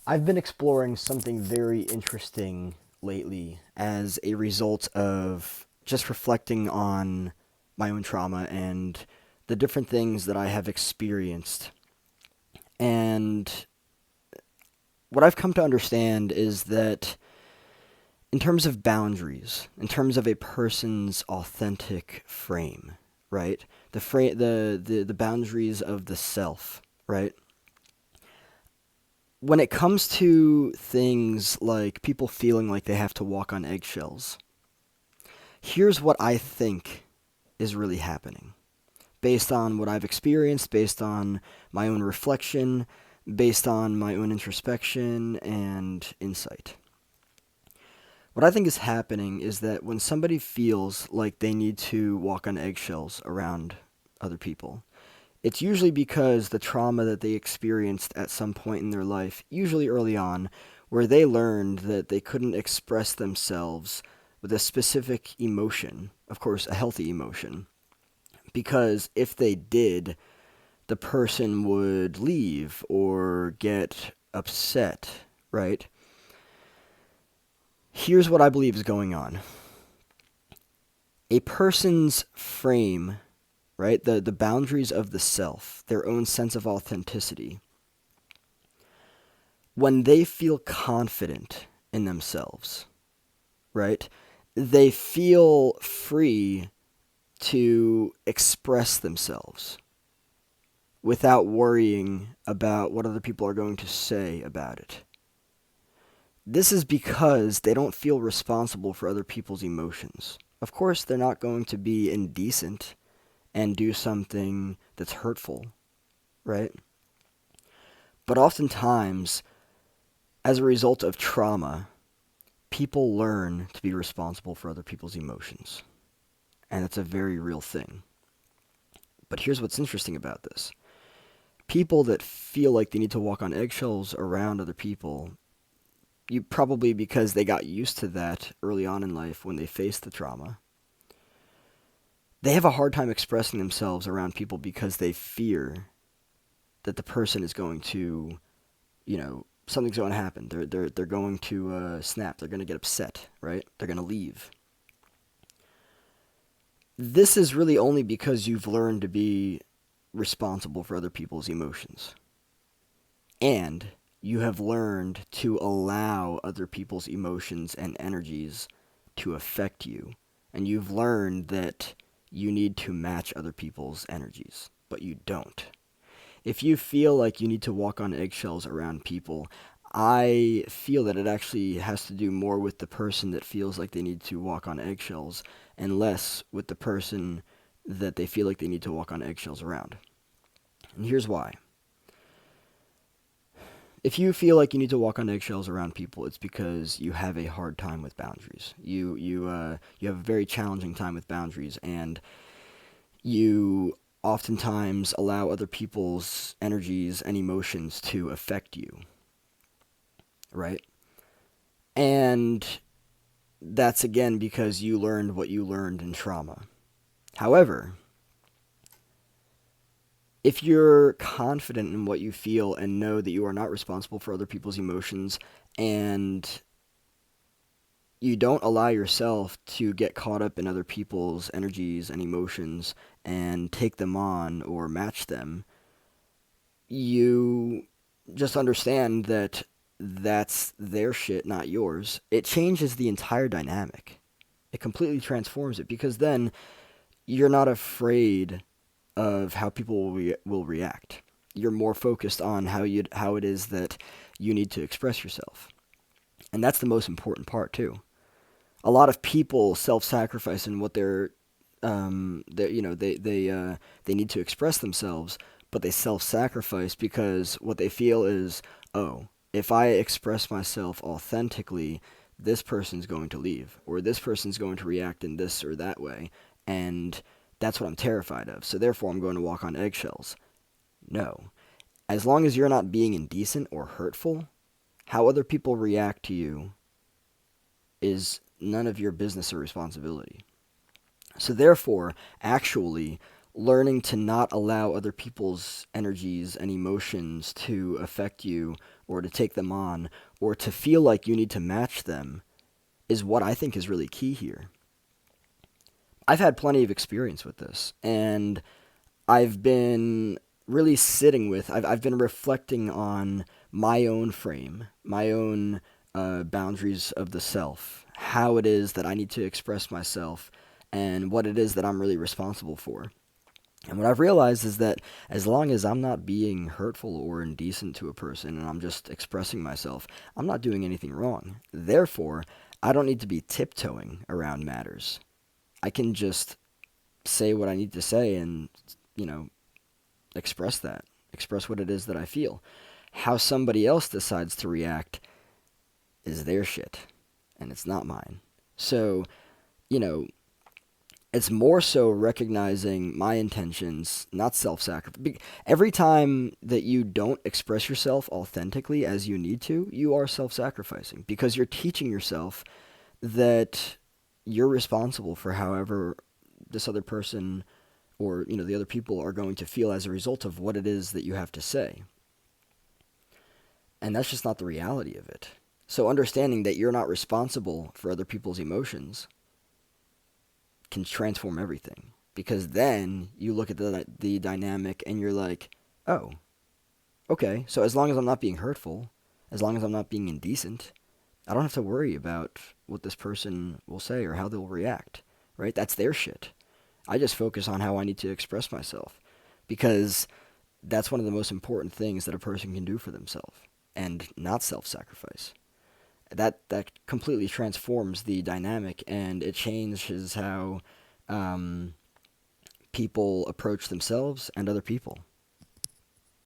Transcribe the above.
I've been exploring something very interesting lately as a result of just reflecting on my own trauma and the different things that I have experienced. And what I've come to understand is that in terms of boundaries, in terms of a person's authentic frame, right? The boundaries of the self, right? When it comes to things like people feeling like they have to walk on eggshells, here's what I think is really happening. Based on what I've experienced, based on my own reflection, based on my own introspection and insight. What I think is happening is that when somebody feels like they need to walk on eggshells around other people, it's usually because the trauma that they experienced at some point in their life, usually early on, where they learned that they couldn't express themselves with a specific emotion, of course, a healthy emotion, because if they did, the person would leave or get upset, right? Here's what I believe is going on. A person's frame, right, the boundaries of the self, their own sense of authenticity, when they feel confident in themselves, right, they feel free to express themselves without worrying about what other people are going to say about it. This is because they don't feel responsible for other people's emotions. Of course, they're not going to be indecent and do something that's hurtful, right? But oftentimes, as a result of trauma, people learn to be responsible for other people's emotions. And it's a very real thing. But here's what's interesting about this. People that feel like they need to walk on eggshells around other people, you probably because they got used to that early on in life when they faced the trauma, they have a hard time expressing themselves around people because they fear that the person is going to, something's going to happen. They're going to snap. They're going to get upset, right? They're going to leave. This is really only because you've learned to be responsible for other people's emotions. And you have learned to allow other people's emotions and energies to affect you. And you've learned that you need to match other people's energies, but you don't. If you feel like you need to walk on eggshells around people, I feel that it actually has to do more with the person that feels like they need to walk on eggshells and less with the person that they feel like they need to walk on eggshells around. And here's why. If you feel like you need to walk on eggshells around people, it's because you have a hard time with boundaries. You have a very challenging time with boundaries, and you oftentimes allow other people's energies and emotions to affect you, right? And that's again because you learned what you learned in trauma. However, if you're confident in what you feel and know that you are not responsible for other people's emotions and you don't allow yourself to get caught up in other people's energies and emotions and take them on or match them, you just understand that that's their shit, not yours. It changes the entire dynamic. It completely transforms it because then you're not afraid of how people will react. You're more focused on how it is that you need to express yourself. And that's the most important part too. A lot of people self-sacrifice in what they need to express themselves, but they self-sacrifice because what they feel is, oh, if I express myself authentically, this person's going to leave, or this person's going to react in this or that way, and that's what I'm terrified of. So therefore, I'm going to walk on eggshells. No, as long as you're not being indecent or hurtful, how other people react to you is none of your business or responsibility. So therefore, actually, learning to not allow other people's energies and emotions to affect you or to take them on or to feel like you need to match them is what I think is really key here. I've had plenty of experience with this, and I've been really sitting with, I've been reflecting on my own frame, my own boundaries of the self, how it is that I need to express myself, and what it is that I'm really responsible for. And what I've realized is that as long as I'm not being hurtful or indecent to a person and I'm just expressing myself, I'm not doing anything wrong. Therefore, I don't need to be tiptoeing around matters. I can just say what I need to say and, you know, express that, express what it is that I feel. How somebody else decides to react is their shit, and it's not mine. So, you know, it's more so recognizing my intentions, not self-sacrifice. Every time that you don't express yourself authentically as you need to, you are self-sacrificing because you're teaching yourself that you're responsible for however this other person or the other people are going to feel as a result of what it is that you have to say. And that's just not the reality of it. So understanding that you're not responsible for other people's emotions can transform everything. Because then you look at the dynamic and you're like, oh, okay, so as long as I'm not being hurtful, as long as I'm not being indecent, I don't have to worry about what this person will say or how they'll react, right? That's their shit. I just focus on how I need to express myself because that's one of the most important things that a person can do for themselves and not self-sacrifice. That completely transforms the dynamic and it changes how people approach themselves and other people.